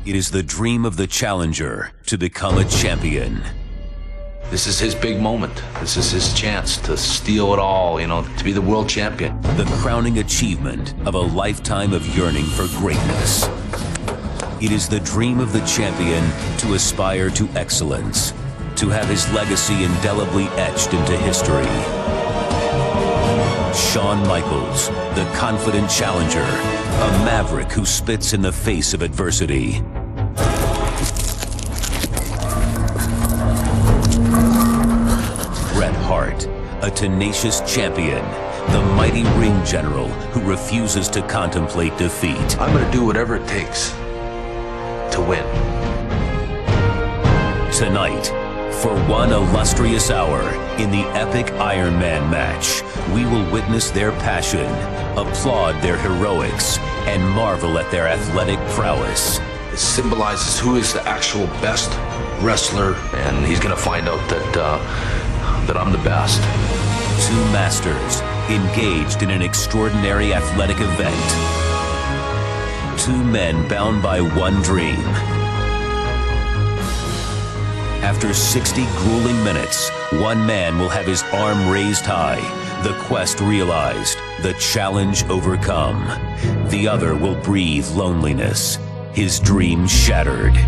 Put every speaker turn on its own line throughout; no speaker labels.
It is the dream of the challenger to become a champion.
This is his big moment. This is his chance to steal it all, to be the world champion.
The crowning achievement of a lifetime of yearning for greatness. It is the dream of the champion to aspire to excellence, to have his legacy indelibly etched into history. Shawn Michaels, the confident challenger, a maverick who spits in the face of adversity. Bret Hart, a tenacious champion, the mighty ring general who refuses to contemplate defeat.
I'm going to do whatever it takes to win.
Tonight, for one illustrious hour in the epic Iron Man match, we will witness their passion, applaud their heroics, and marvel at their athletic prowess.
It symbolizes who is the actual best wrestler, and he's going to find out that I'm the best.
Two masters engaged in an extraordinary athletic event. Two men bound by one dream. After 60 grueling minutes, one man will have his arm raised high, the quest realized, the challenge overcome. The other will breathe loneliness, his dream shattered.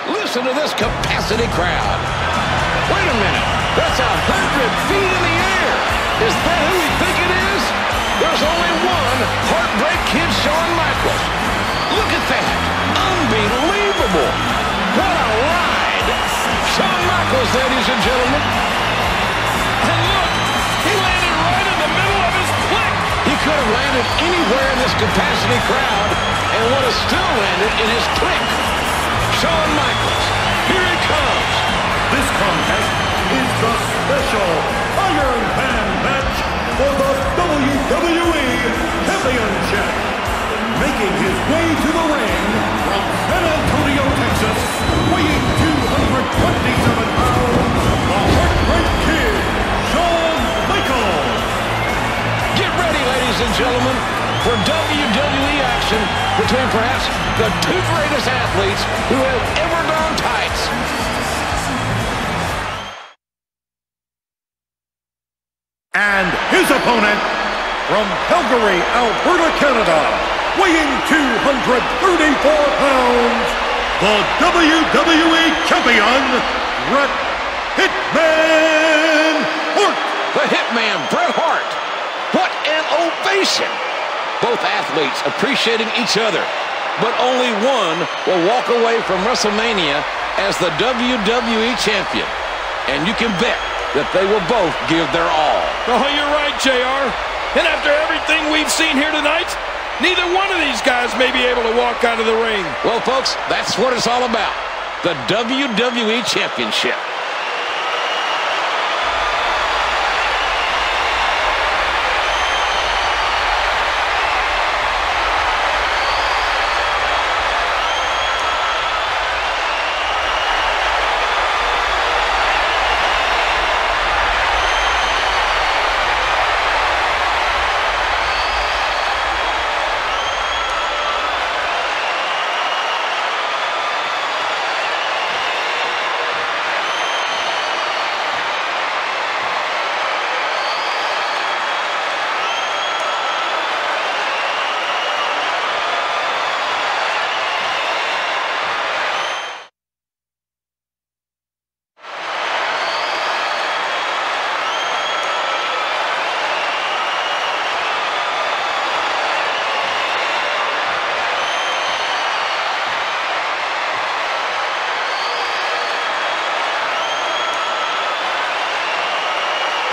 Listen to this capacity crowd. Wait a minute. That's 100 feet in the air. Is that who we think it is? There's only one Heartbreak Kid, Shawn Michaels. Look at that. Unbelievable. What a ride. Shawn Michaels, ladies and gentlemen. And look, he landed right in the middle of his clique. He could have landed anywhere in this capacity crowd and would have still landed in his clique. Shawn Michaels, here he comes.
This contest is the special Iron Man match for the WWE Championship. Making his way to the ring from San Antonio, Texas, weighing 227 pounds, the Heartbreak Kid, Shawn Michaels.
Get ready, ladies and gentlemen, for WWE action between perhaps the two greatest athletes who have ever donned tights.
And his opponent, from Calgary, Alberta, Canada, weighing 234 pounds, the WWE Champion, Bret Hitman Hart.
The Hitman, Bret Hart. What an ovation. Both athletes appreciating each other, but only one will walk away from WrestleMania as the WWE Champion. And you can bet that they will both give their all.
Oh, you're right, JR. And after everything we've seen here tonight, neither one of these guys may be able to walk out of the ring.
Well, folks, that's what it's all about. The WWE Championship.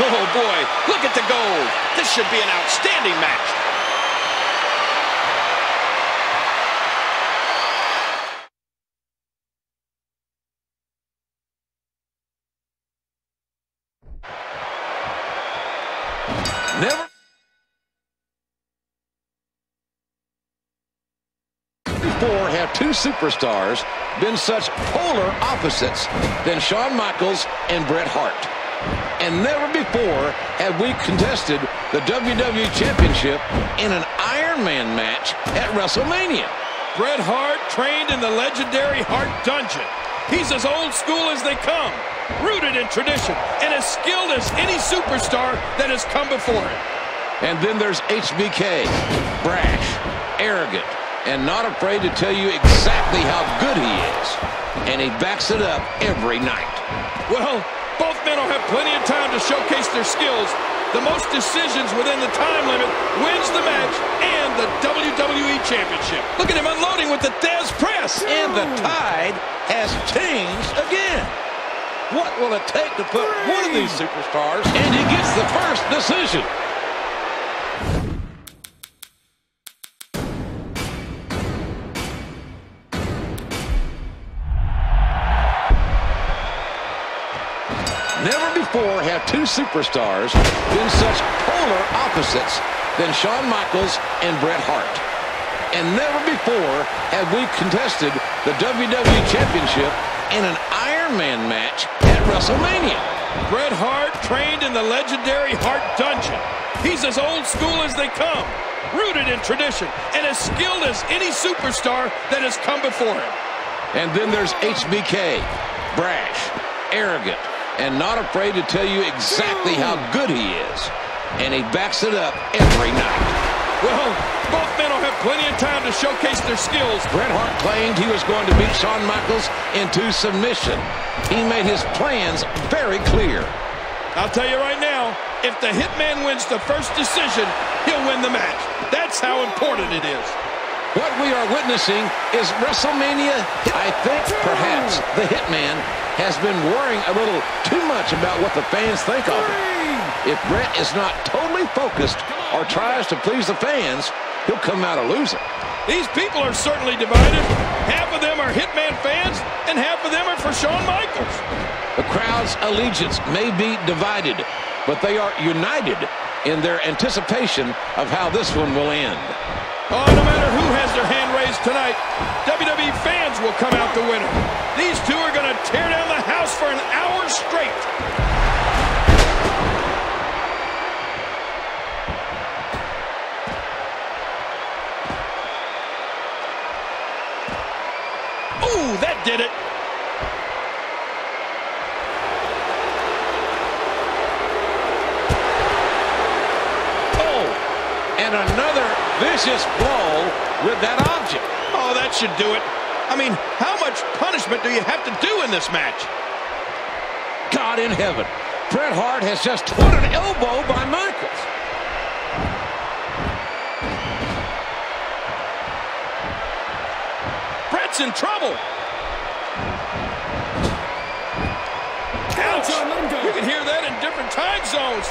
Oh, boy, look at the gold. This should be an outstanding match.
Never before have two superstars been such polar opposites than Shawn Michaels and Bret Hart. And never before have we contested the WWE Championship in an Iron Man match at WrestleMania.
Bret Hart trained in the legendary Hart Dungeon. He's as old school as they come, rooted in tradition, and as skilled as any superstar that has come before him.
And then there's HBK, brash, arrogant, and not afraid to tell you exactly how good he is. And he backs it up every night.
Well, both men will have plenty of time to showcase their skills. The most decisions within the time limit wins the match and the WWE Championship. Look at him unloading with the Thesz press.
And the tide has changed again. What will it take to put one of these superstars? And he gets the first decision. Never before have two superstars been such polar opposites than Shawn Michaels and Bret Hart. And never before have we contested the WWE Championship in an Iron Man match at WrestleMania.
Bret Hart trained in the legendary Hart Dungeon. He's as old school as they come, rooted in tradition, and as skilled as any superstar that has come before him.
And then there's HBK, brash, arrogant, and not afraid to tell you exactly how good he is. And he backs it up every night.
Well, both men will have plenty of time to showcase their skills.
Bret Hart claimed he was going to beat Shawn Michaels into submission. He made his plans very clear.
I'll tell you right now, if the Hitman wins the first decision, he'll win the match. That's how important it is.
What we are witnessing is WrestleMania. I think perhaps the Hitman has been worrying a little too much about what the fans think of him. If Bret is not totally focused or tries to please the fans, he'll come out a loser.
These people are certainly divided. Half of them are Hitman fans, and half of them are for Shawn Michaels.
The crowd's allegiance may be divided, but they are united in their anticipation of how this one will end.
Oh, no matter who has their hand raised tonight, WWE fans will come out the winner. These two are going to tear down the house for an hour straight. Ooh, that did it.
And another vicious blow with that object.
Oh, that should do it. I mean, how much punishment do you have to do in this match?
God in heaven. Bret Hart has just put an elbow by Michaels.
Bret's in trouble. Ouch. You can hear that in different time zones.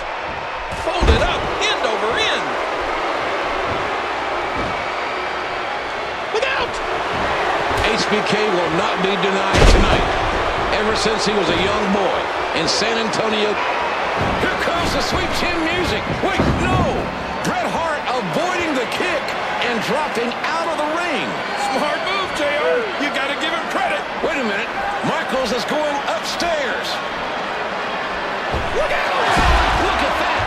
Folded up, end over end.
HBK will not be denied tonight. Ever since he was a young boy in San Antonio. Here comes the sweet chin music. Wait, no! Bret Hart avoiding the kick and dropping out of the ring.
Smart move, JR. You got to give him credit.
Wait a minute. Michaels is going upstairs. Look out! Look at that!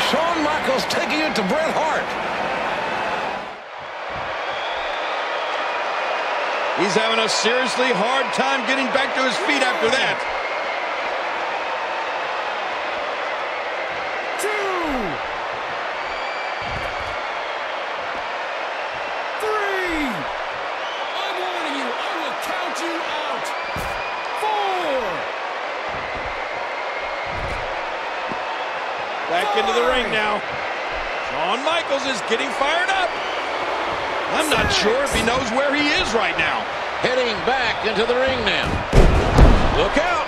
Shawn Michaels taking it to Bret Hart.
He's having a seriously hard time getting back to his feet after that.
2, 3. I'm warning you, I will count you out. 4.
Back into the ring now. Shawn Michaels is getting fired up. I'm not sure if he knows where he is right now.
Heading back into the ring now. Look out.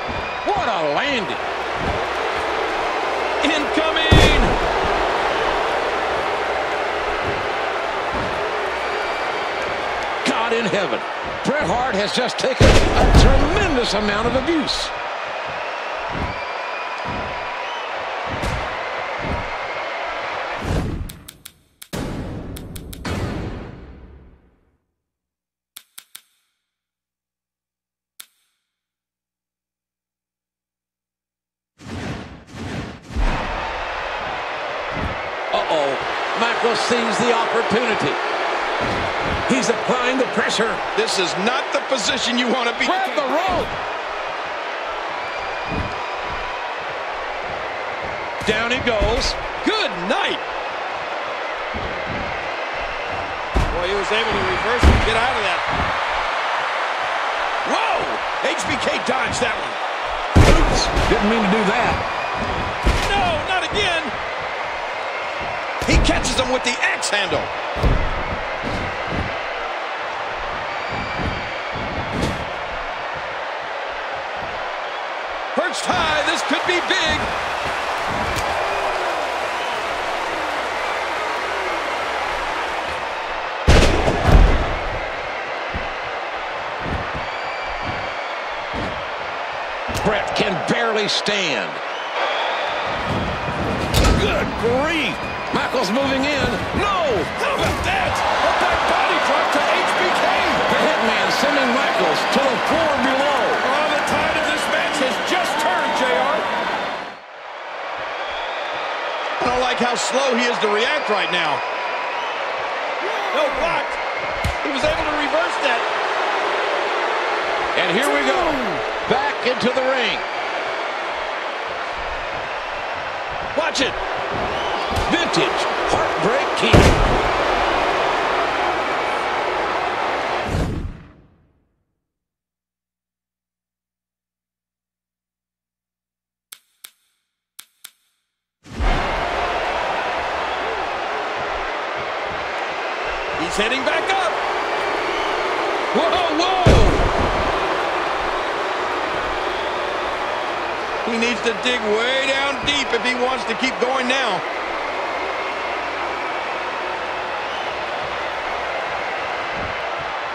What a landing.
Incoming.
God in heaven. Bret Hart has just taken a tremendous amount of abuse. Uh-oh. Michaels sees the opportunity. He's applying the pressure.
This is not the position you want to be.
Grab the rope. Down he goes.
Good night. Boy, he was able to reverse and get out of that. Whoa! HBK dodged that one.
Oops. Didn't mean to do that.
No, not again. He catches him with the axe handle. Perched high, this could be big.
Bret can barely stand.
Good grief.
Michaels moving in. No!
How about that? A back body drop to HBK.
The Hitman sending Michaels to the floor below.
Oh, the tide of this match has just turned, JR. I don't like how slow he is to react right now. No, blocked. He was able to reverse that.
And here we go. Back into the ring.
Watch it.
Vintage Heartbreak Kid.
He's heading back up. Whoa, whoa. He needs to dig way down deep if he wants to keep going now.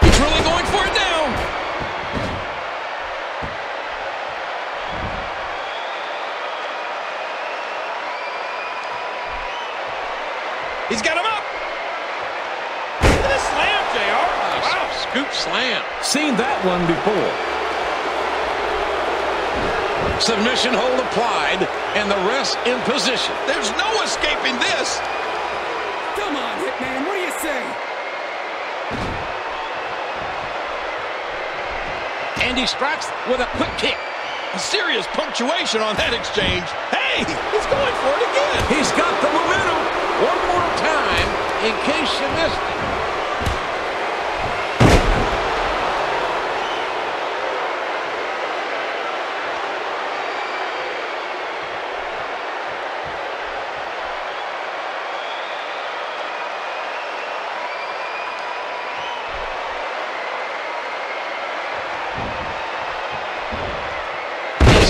He's really going for it now. He's got him up. Look at this slam, JR.
Wow, scoop slam. Seen that one before. Submission hold applied, and the rest in position.
There's no escaping this.
Come on, Hitman, what do you say?
And he strikes with a quick kick.
A serious punctuation on that exchange. Hey, he's going for it again.
He's got the momentum. One more time, in case you missed it.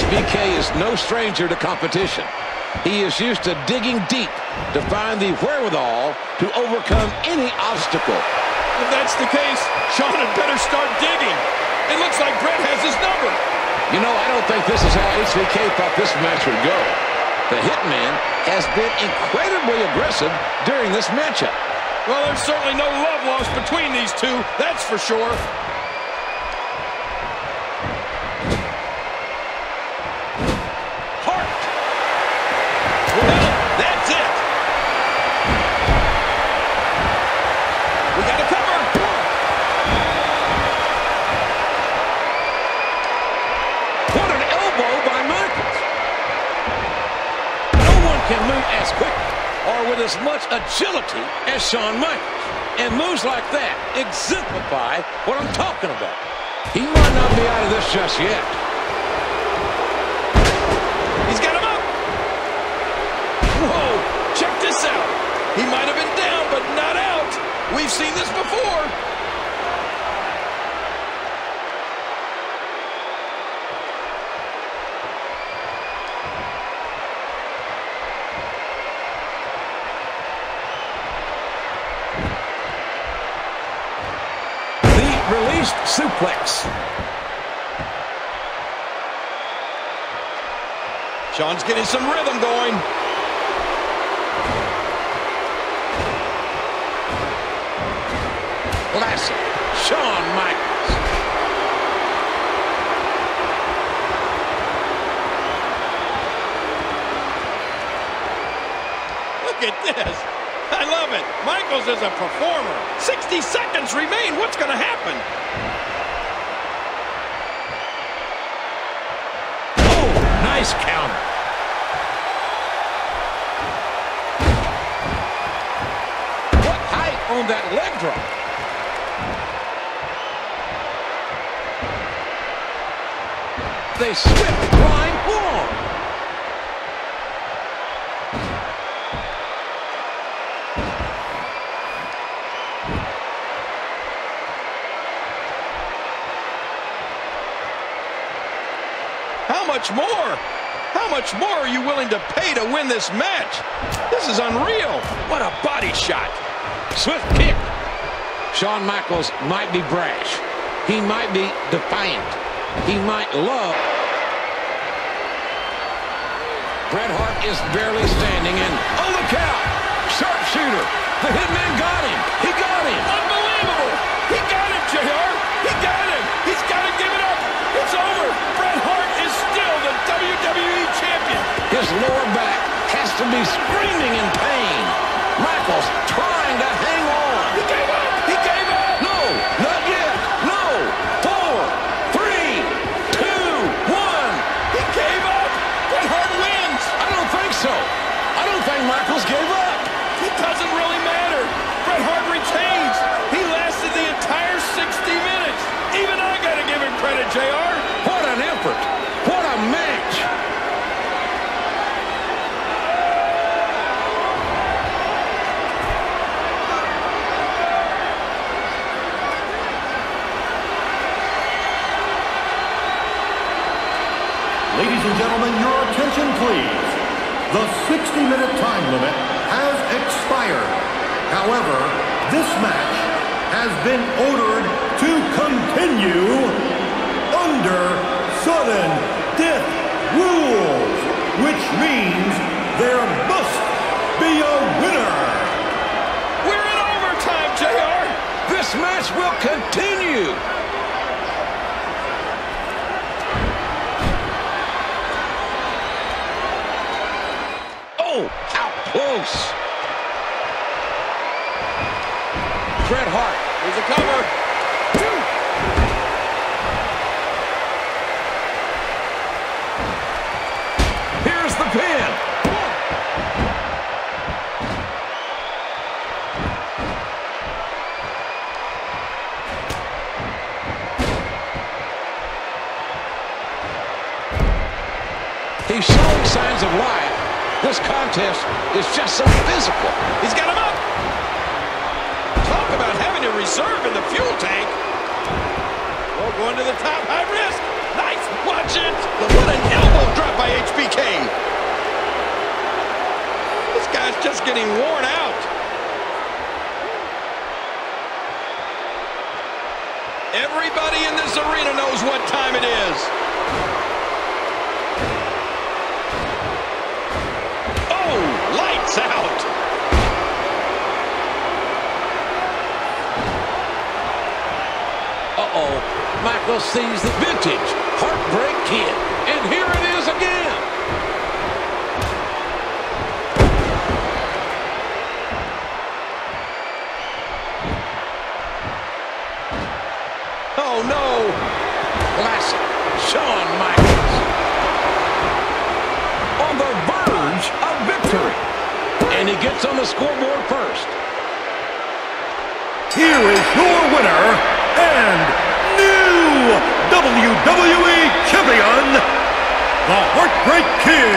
HBK is no stranger to competition. He is used to digging deep to find the wherewithal to overcome any obstacle.
If that's the case, Shawn had better start digging. It looks like Bret has his number.
You know, I don't think this is how HBK thought this match would go. The Hitman has been incredibly aggressive during this matchup.
Well, there's certainly no love lost between these two, that's for sure.
With as much agility as Shawn Michaels. And moves like that exemplify what I'm talking about. He might not be out of this just yet.
He's got him up. Whoa, check this out. He might have been down, but not out. We've seen this before.
Released suplex.
Shawn's getting some rhythm going.
Classic Shawn Michaels.
Look at this. Michaels is a performer. 60 seconds remain. What's going to happen?
Oh, nice counter. What height on that leg drop. They swift flying form.
How much more? How much more are you willing to pay to win this match? This is unreal. What a body shot.
Swift kick. Shawn Michaels might be brash. He might be defiant. He might love. Bret Hart is barely standing, and oh, look out! Sharpshooter. The Hitman got him. He got him.
Unbelievable. He got him, JR. He got him. He's got to give it up. It's over. Bret Hart is still the WWE Champion.
His lower back has to be screaming in pain. Michaels trying to hang on.
He gave up. He gave up.
No, not yet. No. 4, 3, 2, 1.
He gave up. Bret Hart wins.
I don't think so. I don't think Michaels gave up.
It doesn't really matter. Bret Hart retains. He lasted the entire 60 minutes. Even I got to give him credit, JR.
What an effort. What a match.
Ladies and gentlemen, your attention please. The 60-minute time limit has expired. However, this match has been ordered to continue under sudden death rules, which means there must be a winner.
We're in overtime, JR.
This match will continue. Oh, how close. Bret Hart.
Here's a cover.
2. Here's the pin. 1. He's showing signs of life. This contest is just so physical.
He's got him up. Talk about having a reserve in the fuel tank. Oh, going to the top, high risk. Nice, watch it. What an elbow drop by HBK. This guy's just getting worn out. Everybody in this arena knows what time it is. Lights out.
Uh-oh. Michael sees the vintage Heartbreak Kid. And here it is again. Oh, no. Classic Shawn Michaels. On the verge of victory. And he gets on the scoreboard first.
Here is your winner and new WWE Champion, the Heartbreak Kid,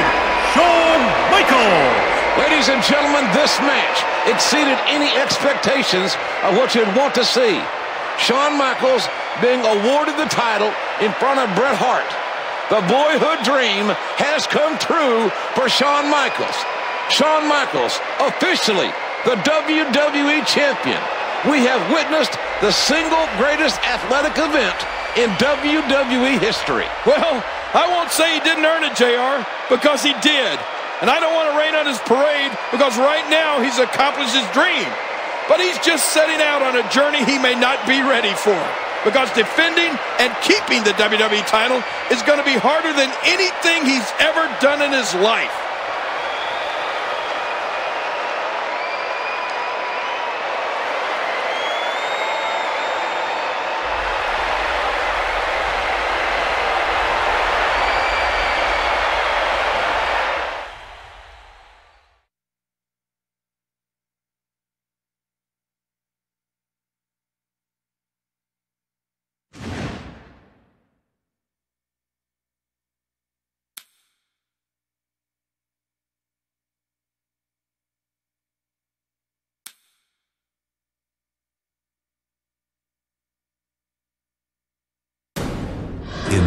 Shawn Michaels.
Ladies and gentlemen, this match exceeded any expectations of what you'd want to see. Shawn Michaels being awarded the title in front of Bret Hart. The boyhood dream has come true for Shawn Michaels. Shawn Michaels, officially the WWE Champion. We have witnessed the single greatest athletic event in WWE history.
Well, I won't say he didn't earn it, JR, because he did. And I don't want to rain on his parade because right now he's accomplished his dream. But he's just setting out on a journey he may not be ready for. Because defending and keeping the WWE title is going to be harder than anything he's ever done in his life.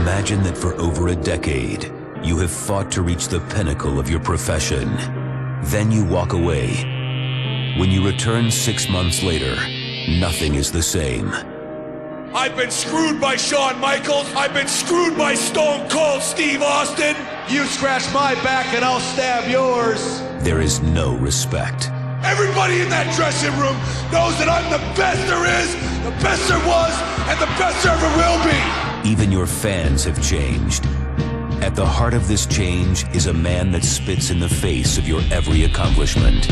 Imagine that for over a decade, you have fought to reach the pinnacle of your profession. Then you walk away. When you return 6 months later, nothing is the same.
I've been screwed by Shawn Michaels. I've been screwed by Stone Cold Steve Austin. You scratch my back and I'll stab yours.
There is no respect.
Everybody in that dressing room knows that I'm the best there is, the best there was, and the best there ever will be.
Even your fans have changed. At the heart of this change is a man that spits in the face of your every accomplishment.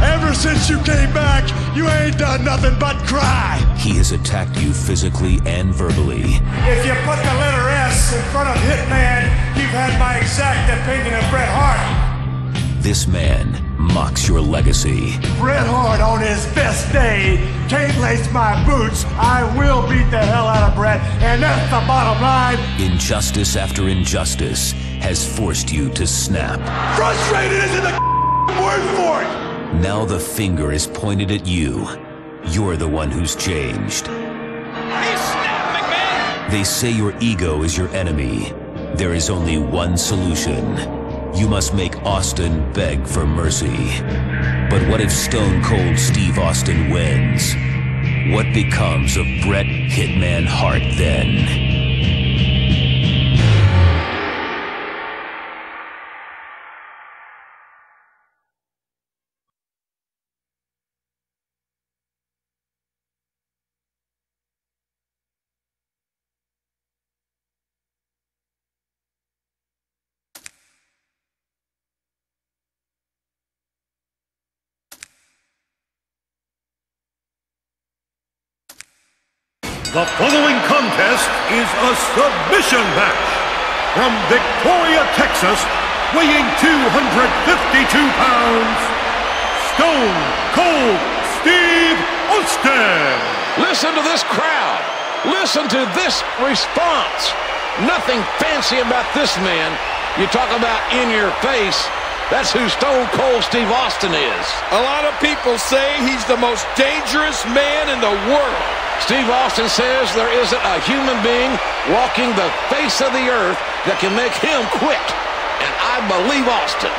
Ever since you came back, you ain't done nothing but cry.
He has attacked you physically and verbally.
If you put the letter S in front of Hitman, you've had my exact opinion of Bret Hart.
This man mocks your legacy.
Bret Hart on his best day can't lace my boots. I will beat the hell out of Bret, and that's the bottom line.
Injustice after injustice has forced you to snap.
Frustrated isn't the word for it.
Now the finger is pointed at you. You're the one who's changed.
He snapped, McMahon!
They say your ego is your enemy. There is only one solution. You must make Austin beg for mercy. But what if Stone Cold Steve Austin wins? What becomes of Bret Hitman Hart then?
The following contest is a submission match. From Victoria, Texas, weighing 252 pounds, Stone Cold Steve Austin.
Listen to this crowd. Listen to this response. Nothing fancy about this man. You talk about in your face. That's who Stone Cold Steve Austin is.
A lot of people say he's the most dangerous man in the world.
Steve Austin says there isn't a human being walking the face of the earth that can make him quit. And I believe Austin.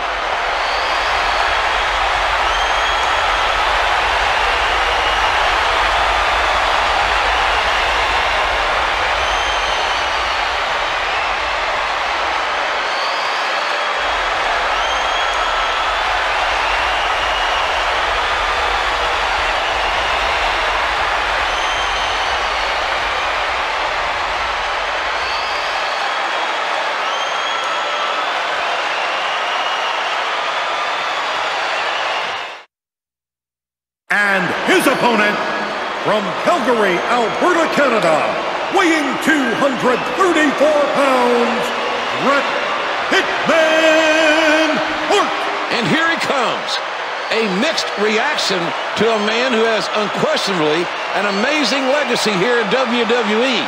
And his opponent, from Calgary, Alberta, Canada, weighing 234 pounds, Bret Hitman Hart.
And here he comes. A mixed reaction to a man who has unquestionably an amazing legacy here in WWE.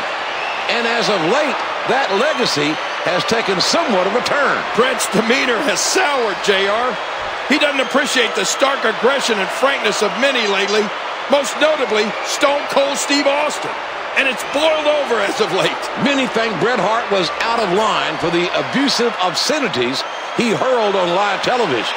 And as of late, that legacy has taken somewhat of a turn.
Bret's demeanor has soured, JR. He doesn't appreciate the stark aggression and frankness of many lately, most notably Stone Cold Steve Austin. And it's boiled over as of late.
Many think Bret Hart was out of line for the abusive obscenities he hurled on live television.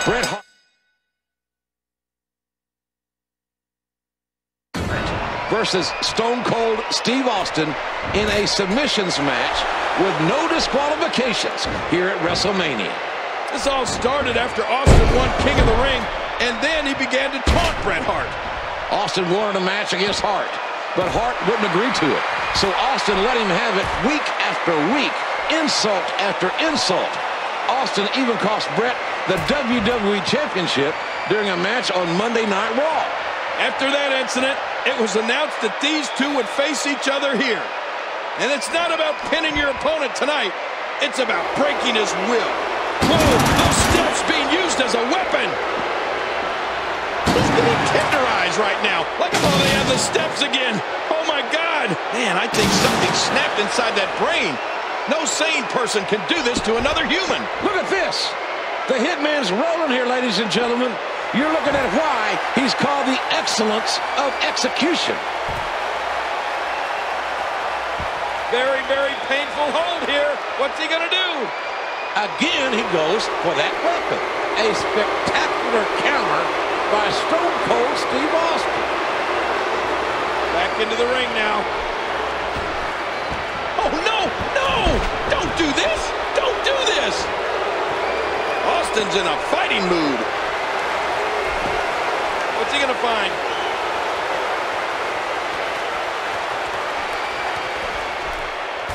Bret Hart versus Stone Cold Steve Austin in a submissions match with no disqualifications here at WrestleMania.
This all started after Austin won King of the Ring and then he began to taunt Bret Hart.
Austin wanted a match against Hart, but Hart wouldn't agree to it. So Austin let him have it week after week, insult after insult. Austin even cost Bret the WWE Championship during a match on Monday Night Raw.
After that incident, it was announced that these two would face each other here. And it's not about pinning your opponent tonight. It's about breaking his will. Boom! Those steps being used as a weapon. He's getting tenderized right now. Like, oh, they have the steps again. Oh, my God. Man, I think something snapped inside that brain. No sane person can do this to another human.
Look at this. The Hitman's rolling here, ladies and gentlemen. You're looking at why he's called the excellence of execution.
Very, very painful hold here. What's he going to do?
Again, he goes for that weapon. A spectacular counter by Stone Cold Steve Austin.
Back into the ring now. Oh, no, no! Don't do this! Don't do this! Austin's in a fighting mood. What's he going to find?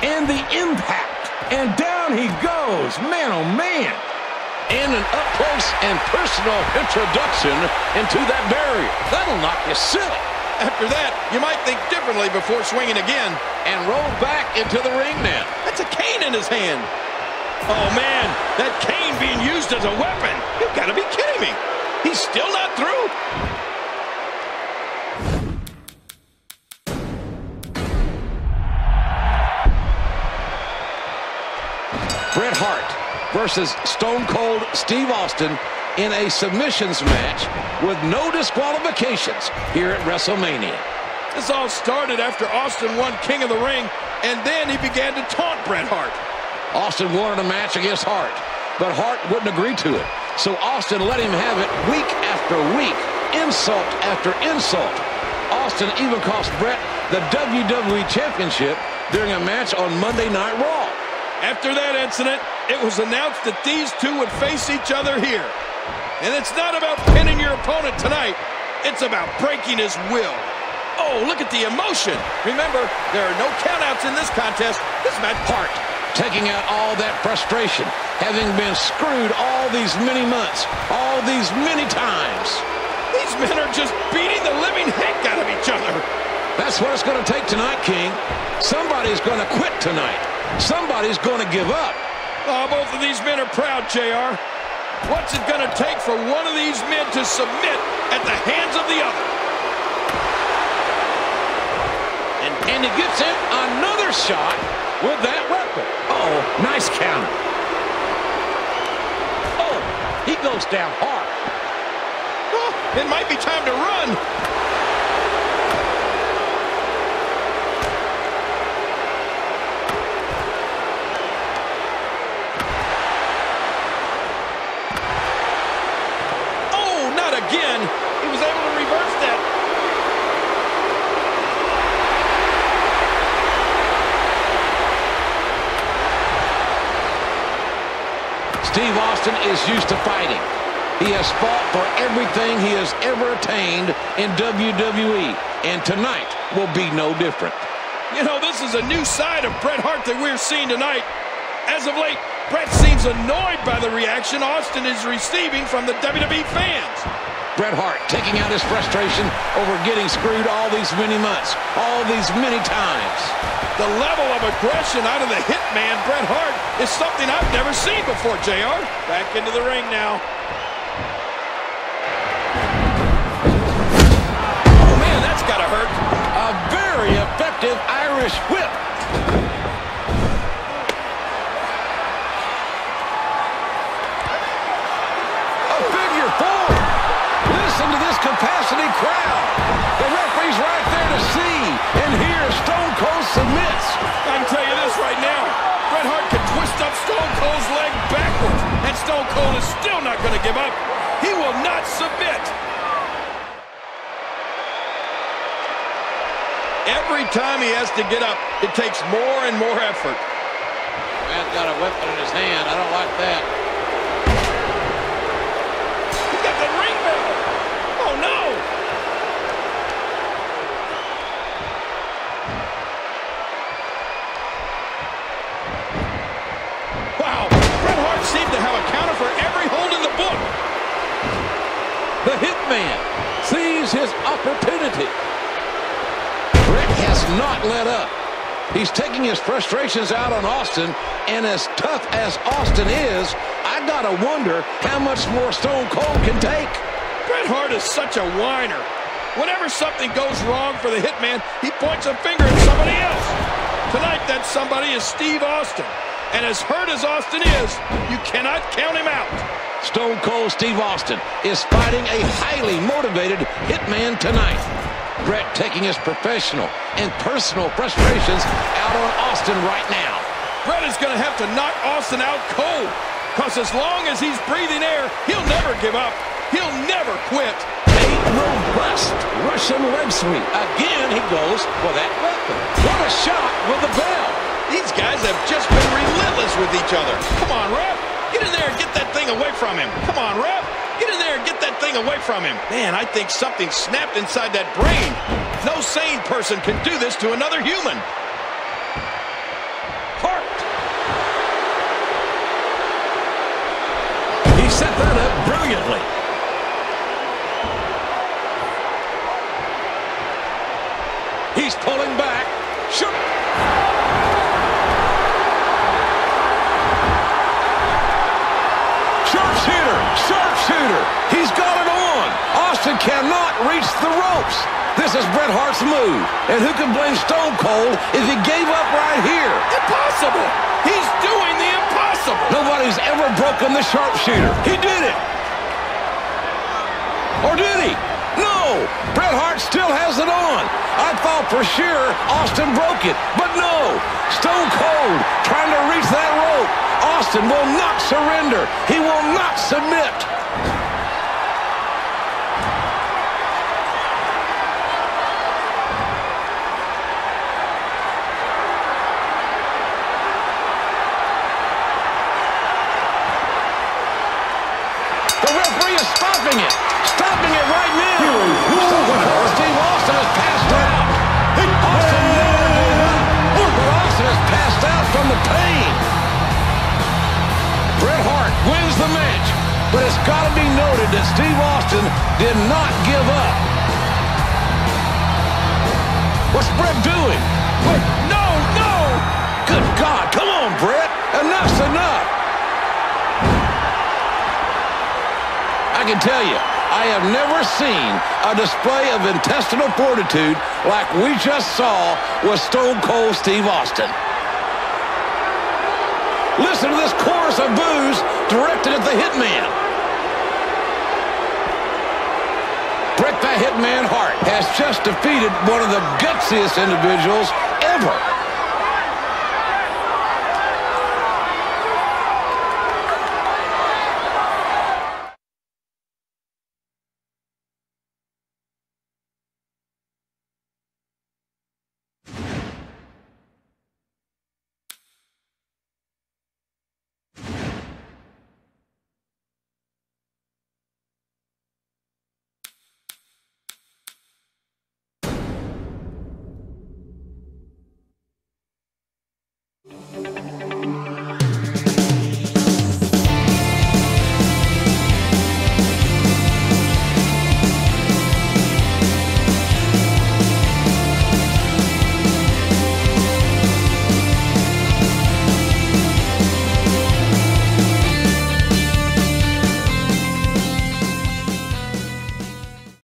And the impact. And down he goes. Man, oh, man. And an up-close and personal introduction into that barrier. That'll knock you silly.
After that, you might think differently before swinging again.
And roll back into the ring now.
That's a cane in his hand. Oh, man, that cane being used as a weapon. You've got to be kidding me. He's still not through.
Bret Hart versus Stone Cold Steve Austin in a submissions match with no disqualifications here at WrestleMania.
This all started after Austin won King of the Ring, and then he began to taunt Bret Hart.
Austin wanted a match against Hart, but Hart wouldn't agree to it. So Austin let him have it week after week, insult after insult. Austin even cost Bret the WWE Championship during a match on Monday Night Raw.
After that incident, it was announced that these two would face each other here. And it's not about pinning your opponent tonight. It's about breaking his will. Oh, look at the emotion. Remember, there are no countouts in this contest. This match.
Hart taking out all that frustration, having been screwed all these many months, all these many times.
These men are just beating the living heck out of each other.
That's what it's going to take tonight, King. Somebody's going to quit tonight. Somebody's going to give up.
Oh, both of these men are proud, JR. What's it going to take for one of these men to submit at the hands of the other?
And he gets in another shot with that weapon. Oh, nice counter. Oh, he goes down hard.
Oh, it might be time to run. Again, he was able to reverse that.
Steve Austin is used to fighting. He has fought for everything he has ever attained in WWE, and tonight will be no different.
You know, this is a new side of Bret Hart that we're seeing tonight. As of late, Bret seems annoyed by the reaction Austin is receiving from the WWE fans.
Bret Hart taking out his frustration over getting screwed all these many months, all these many times.
The level of aggression out of the Hitman, Bret Hart, is something I've never seen before, JR. Back into the ring now. Oh, man, that's got to hurt.
A very effective Irish whip. Listen to this capacity crowd. The referee's right there to see and hear. Stone Cold submits.
I can tell you this right now. Bret Hart can twist up Stone Cold's leg backwards, and Stone Cold is still not going to give up. He will not submit. Every time he has to get up, it takes more and more effort.
Man's got a weapon in his hand. I don't like that.
He's got the ring bell.
lose his opportunity. Bret has not let up. He's taking his frustrations out on Austin, and as tough as Austin is, I gotta wonder how much more Stone Cold can take.
Bret Hart is such a whiner. Whenever something goes wrong for the Hitman, he points a finger at somebody else. Tonight, that somebody is Steve Austin. And as hurt as Austin is, you cannot count him out.
Stone Cold Steve Austin is fighting a highly motivated Hitman tonight. Bret taking his professional and personal frustrations out on Austin right now.
Bret is going to have to knock Austin out cold, because as long as he's breathing air, he'll never give up. He'll never quit.
A robust Russian leg sweep. Again, he goes for that weapon. What a shot with the bell.
These guys have just been relentless with each other. Come on, ref. Get in there and get that thing away from him. Come on, ref. Get in there and get that thing away from him. Man, I think something snapped inside that brain. No sane person can do this to another human.
Hart. He set that up brilliantly. He's pulling back. Sure. Sharpshooter. Sharpshooter. He's got it on. Austin cannot reach the ropes. This is Bret Hart's move. And who can blame Stone Cold if he gave up right here?
Impossible. He's doing the impossible.
Nobody's ever broken the sharpshooter. He did it. Or did he? No. Bret Hart still has it on. I thought for sure Austin broke it, but no. Stone Cold trying to reach that rope. Austin will not surrender. He will not submit. The referee is stopping it. Stopping it right now. Steve Austin has passed out. Austin never gave up. But Austin has passed out from the pain. Bret Hart wins the match. But it's got to be noted that Steve Austin did not give up. What's Bret doing? Wait, no, no! Good God, come on, Bret. Enough's enough. I can tell you, I have never seen a display of intestinal fortitude like we just saw with Stone Cold Steve Austin. Listen to this chorus of boos directed at the Hitman. Bret the Hitman Hart has just defeated one of the gutsiest individuals ever.